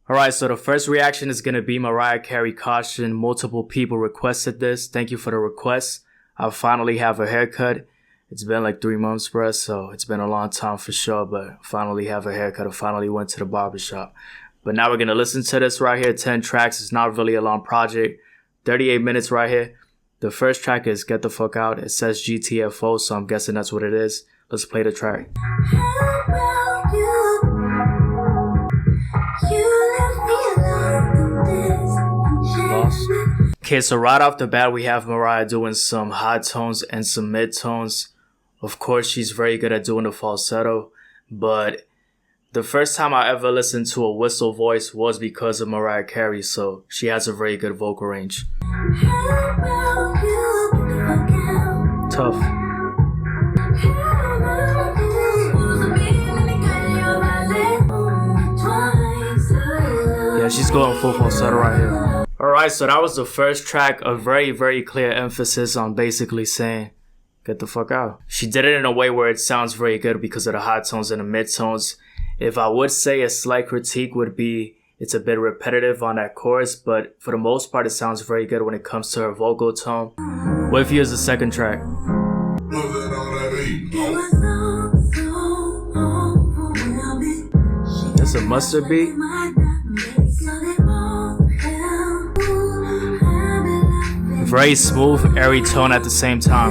Alright, so the first reaction is going to be Mariah Carey Caution. Multiple people requested this. Thank you for the request. I finally have a haircut. It's been like 3 months, bruh, so it's been a long time for sure, but I finally have a haircut. I finally went to the barbershop. But now we're going to listen to this right here, 10 tracks. It's not really a long project. 38 minutes right here. The first track is Get the Fuck Out. It says GTFO, so I'm guessing that's what it is. Let's play the track. Okay, so right off the bat, we have Mariah doing some high tones and some mid tones. Of course, she's very good at doing the falsetto, but the first time I ever listened to a whistle voice was because of Mariah Carey, so she has a very good vocal range. Tough. Yeah, she's going full falsetto right here. Alright, so that was the first track, a very, very clear emphasis on basically saying, get the fuck out. She did it in a way where it sounds very good because of the high tones and the mid tones. If I would say a slight critique would be, it's a bit repetitive on that chorus, but for the most part, it sounds very good when it comes to her vocal tone. What if you use the second track? That's a mustard beat. Very smooth, airy tone at the same time.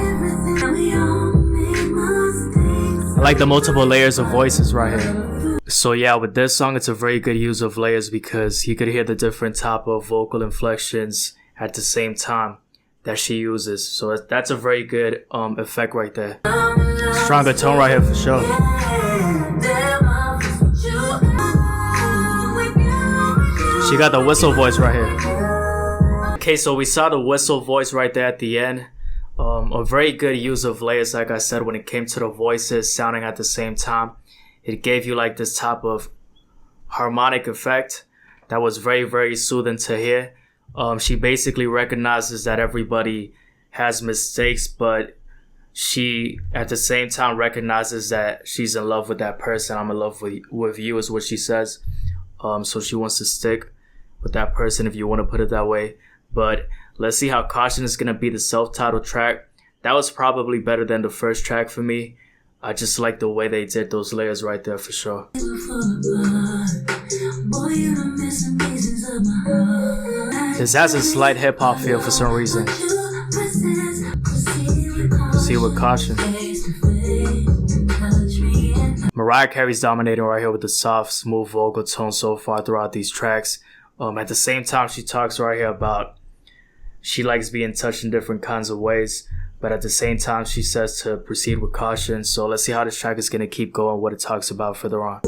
I like the multiple layers of voices right here. So yeah, with this song, it's a very good use of layers because you could hear the different type of vocal inflections at the same time that she uses. So that's a very good effect right there. Stronger tone right here for sure. She got the whistle voice right here. Okay, so we saw the whistle voice right there at the end. A very good use of layers, like I said, when it came to the voices sounding at the same time. It gave you like this type of harmonic effect that was very, very soothing to hear. She basically recognizes that everybody has mistakes, but she at the same time recognizes that she's in love with that person. I'm in love with you is what she says. So she wants to stick with that person, if you want to put it that way. But let's see how Caution is going to be the self-titled track. That was probably better than the first track for me. I just like the way they did those layers right there for sure. This has a slight hip-hop feel for some reason. See with Caution. Mariah Carey's dominating right here with the soft, smooth vocal tone so far throughout these tracks. At the same time, she talks right here about she likes being touched in different kinds of ways, but at the same time, she says to proceed with caution. So let's see how this track is going to keep going, what it talks about further on.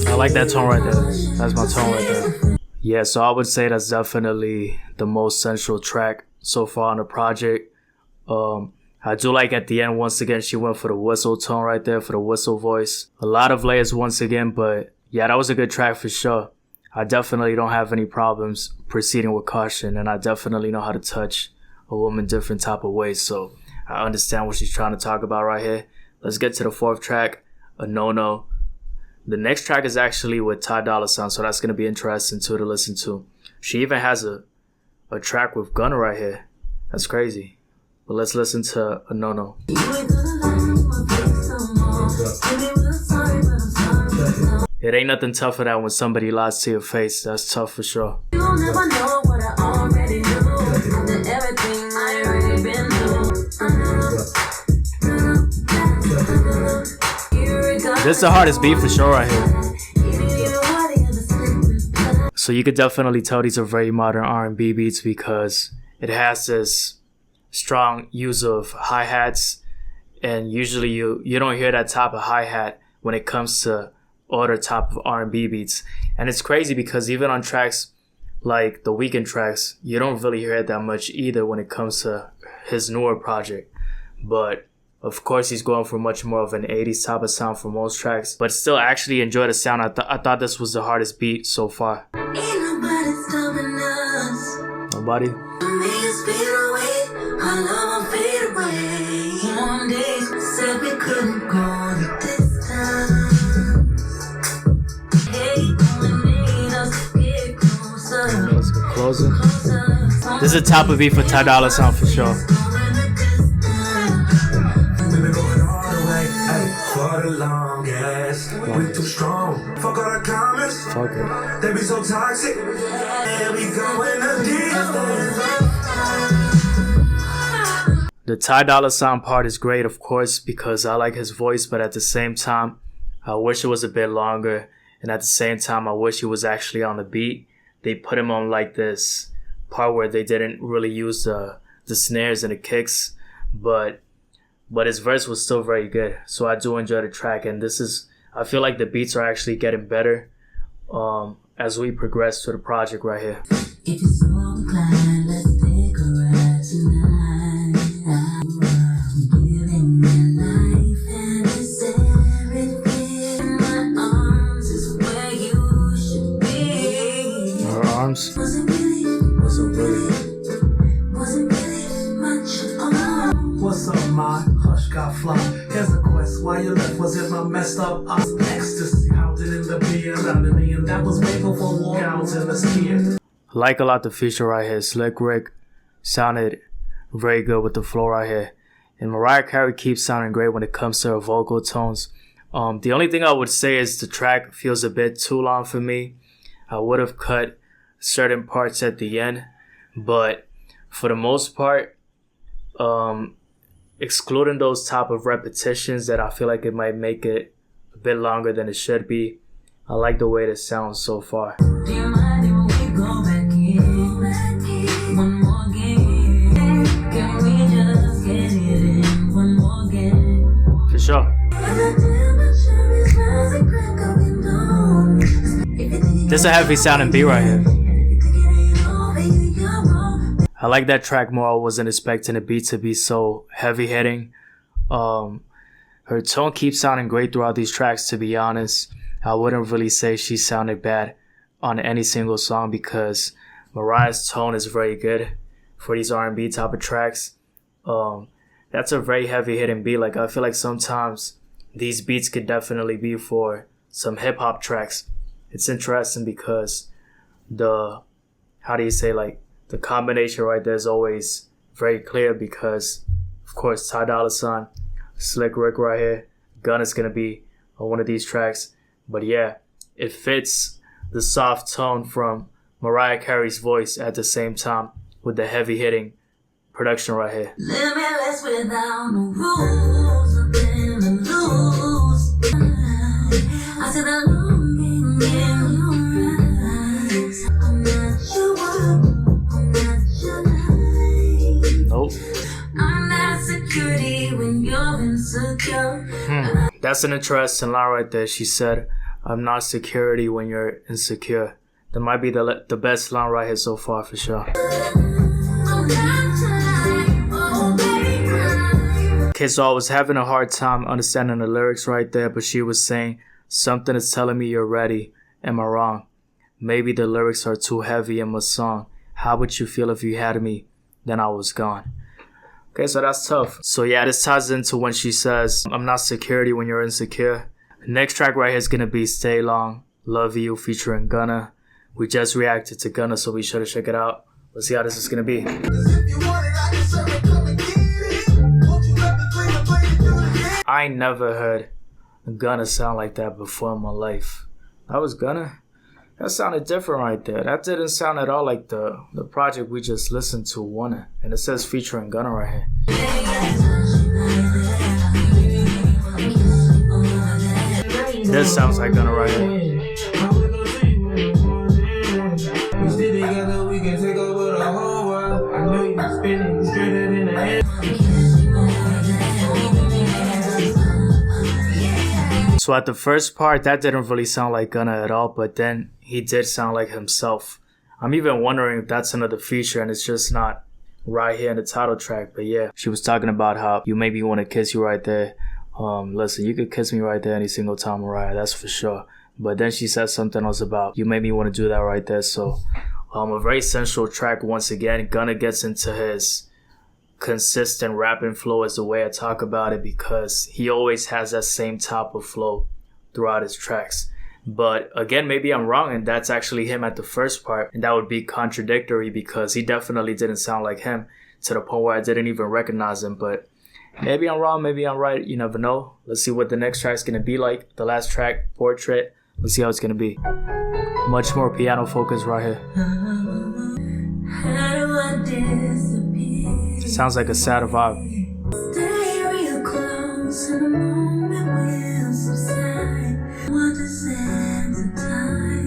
I like that tone right there. That's my tone right there. Yeah, so I would say that's definitely the most central track so far on the project. I do like at the end, once again, she went for the whistle tone right there, for the whistle voice. A lot of layers once again, but yeah, that was a good track for sure. I definitely don't have any problems proceeding with caution, and I definitely know how to touch a woman different type of ways, so I understand what she's trying to talk about right here. Let's get to the fourth track, A No-No. The next track is actually with Dolla, so that's going to be interesting too to listen to. She even has a track with Gunna right here. That's crazy. But let's listen to A No-No. It ain't nothing tougher than when somebody lies to your face. That's tough for sure. You'll never know what I already knew. After everything I already been through. This is the hardest beat for sure right here. So you could definitely tell these are very modern R&B beats because it has this strong use of hi-hats, and usually you don't hear that type of hi-hat when it comes to other type of R&B beats. And it's crazy because even on tracks like the Weeknd tracks, you don't really hear it that much either when it comes to his newer project. But of course he's going for much more of an 80s type of sound for most tracks, but still I actually enjoy the sound. I thought this was the hardest beat so far. Ain't nobody stopping us. somebody. Let's get closer. This is a top of beat for Ty Dolla $ign for sure. For the longest, we too strong. Fuck all the comments. Fuck it. They be so toxic. And we going the distance. The Ty Dolla $ign part is great, of course, because I like his voice, but at the same time, I wish it was a bit longer. And at the same time, I wish he was actually on the beat. They put him on like this part where they didn't really use the snares and the kicks, but his verse was still very good. So I do enjoy the track, and I feel like the beats are actually getting better as we progress to the project right here. If you're so inclined, let's take a ride tonight. I'm giving my life and it's everything. My arms is where you should be. Her arms Wasn't really much at all. What's up, my hush got fly? Here's a quest. Why you left? Was it my messed up ecstasy? How did it end up being around me? And that was way before walkouts in the skiing. I like a lot the feature right here. Slick Rick sounded very good with the flow right here. And Mariah Carey keeps sounding great when it comes to her vocal tones. The only thing I would say is the track feels a bit too long for me. I would have cut certain parts at the end, but for the most part, excluding those type of repetitions that I feel like it might make it a bit longer than it should be, I like the way it sounds so far. Do you mind if we go back in? One more game. Can we just get it in? One more game. For sure. This is a heavy sounding beat right here. I like that track more. I wasn't expecting the beat to be so heavy hitting. Her tone keeps sounding great throughout these tracks, to be honest. I wouldn't really say she sounded bad on any single song because Mariah's tone is very good for these R&B type of tracks. That's a very heavy hitting beat. Like, I feel like sometimes these beats could definitely be for some hip hop tracks. It's interesting because the combination right there is always very clear because, of course, Ty Dolla $ign, Slick Rick right here, Gunna's gonna be on one of these tracks. But yeah, it fits the soft tone from Mariah Carey's voice at the same time with the heavy hitting production right here. Limitless without no rules, nothing to lose. I said the longing in your eyes. I'm not your world, I'm not your life. Nope. I'm not security when you're insecure. That's an interesting line right there. She said, I'm not security when you're insecure. That might be the best line right here so far for sure. Okay, so I was having a hard time understanding the lyrics right there, but she was saying, something is telling me you're ready. Am I wrong? Maybe the lyrics are too heavy in my song. How would you feel if you had me? Then I was gone. Okay, so that's tough. So yeah, this ties into when she says, I'm not security when you're insecure. Next track right here is going to be Stay Long, Love You featuring Gunna. We just reacted to Gunna, so be sure to check it out. Let's see how this is going to be. I ain't never heard Gunna sound like that before in my life. That was Gunna? That sounded different right there. That didn't sound at all like the project we just listened to, Wanna. And it says featuring Gunna right here. This sounds like Gunna right here. So at the first part, that didn't really sound like Gunna at all, but then he did sound like himself. I'm even wondering if that's another feature and it's just not right here in the title track. But yeah, she was talking about how you made me want to kiss you right there. Listen, you could kiss me right there any single time, Mariah, that's for sure. But then she said something else about you made me want to do that right there. So A very sensual track once again. Gunna gets into his consistent rapping flow is the way I talk about it, because he always has that same type of flow throughout his tracks. But again, maybe I'm wrong and that's actually him at the first part, and that would be contradictory because he definitely didn't sound like him to the point where I didn't even recognize him. But maybe I'm wrong, maybe I'm right, you never know. Let's see what the next track's gonna be like. The last track, Portrait, let's see how it's gonna be. Much more piano focus right here. How do I disappear? Sounds like a sad vibe. Stay real close and the moment will subside. What does end the time?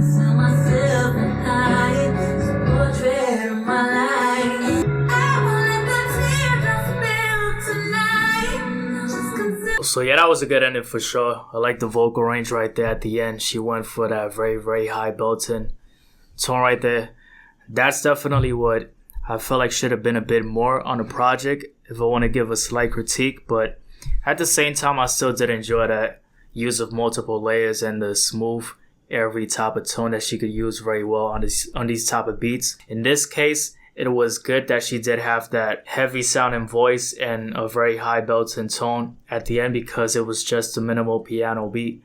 Sell myself and hide this portrait of my life. I won't let the teardrops spill tonight. Just consider. So yeah, that was a good ending for sure. I like the vocal range right there at the end. She went for that very, very high belting tone right there. That's definitely what I felt like should have been a bit more on the project if I want to give a slight critique. But at the same time, I still did enjoy that use of multiple layers and the smooth, airy type of tone that she could use very well on these type of beats. In this case, it was good that she did have that heavy sounding voice and a very high belting tone at the end, because it was just a minimal piano beat.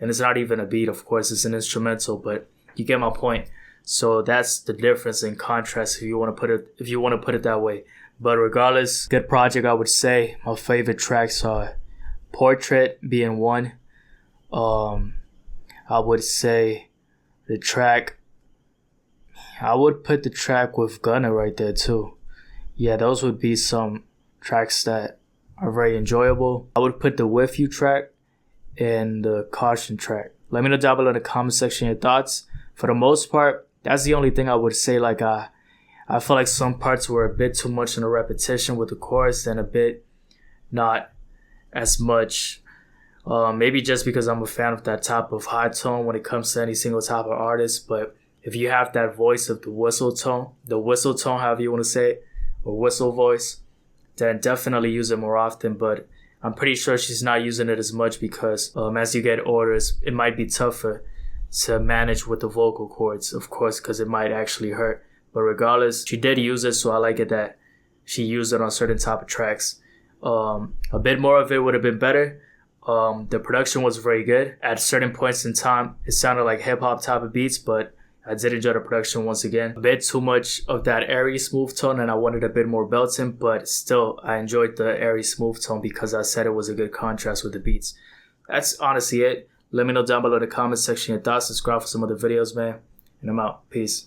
And it's not even a beat, of course, it's an instrumental, but you get my point. So that's the difference in contrast if you want to put it that way. But regardless, good project, I would say. My favorite tracks are Portrait being one. I would say I would put the track with Gunna right there too. Yeah, those would be some tracks that are very enjoyable. I would put the With You track and the Caution track. Let me know down below in the comment section your thoughts. For the most part, that's the only thing I would say. Like I feel like some parts were a bit too much in a repetition with the chorus and a bit not as much. Maybe just because I'm a fan of that type of high tone when it comes to any single type of artist. But if you have that voice of the whistle tone, however you want to say it, or whistle voice, then definitely use it more often. But I'm pretty sure she's not using it as much because as you get older, it might be tougher to manage with the vocal cords, of course, because it might actually hurt. But regardless, she did use it, so I like it that she used it on certain type of tracks. A bit more of it would have been better. The production was very good. At certain points in time, it sounded like hip-hop type of beats, but I did enjoy the production once again. A bit too much of that airy, smooth tone, and I wanted a bit more belting, but still, I enjoyed the airy, smooth tone because I said it was a good contrast with the beats. That's honestly it. Let me know down below in the comment section your thoughts. Subscribe for some other videos, man. And I'm out. Peace.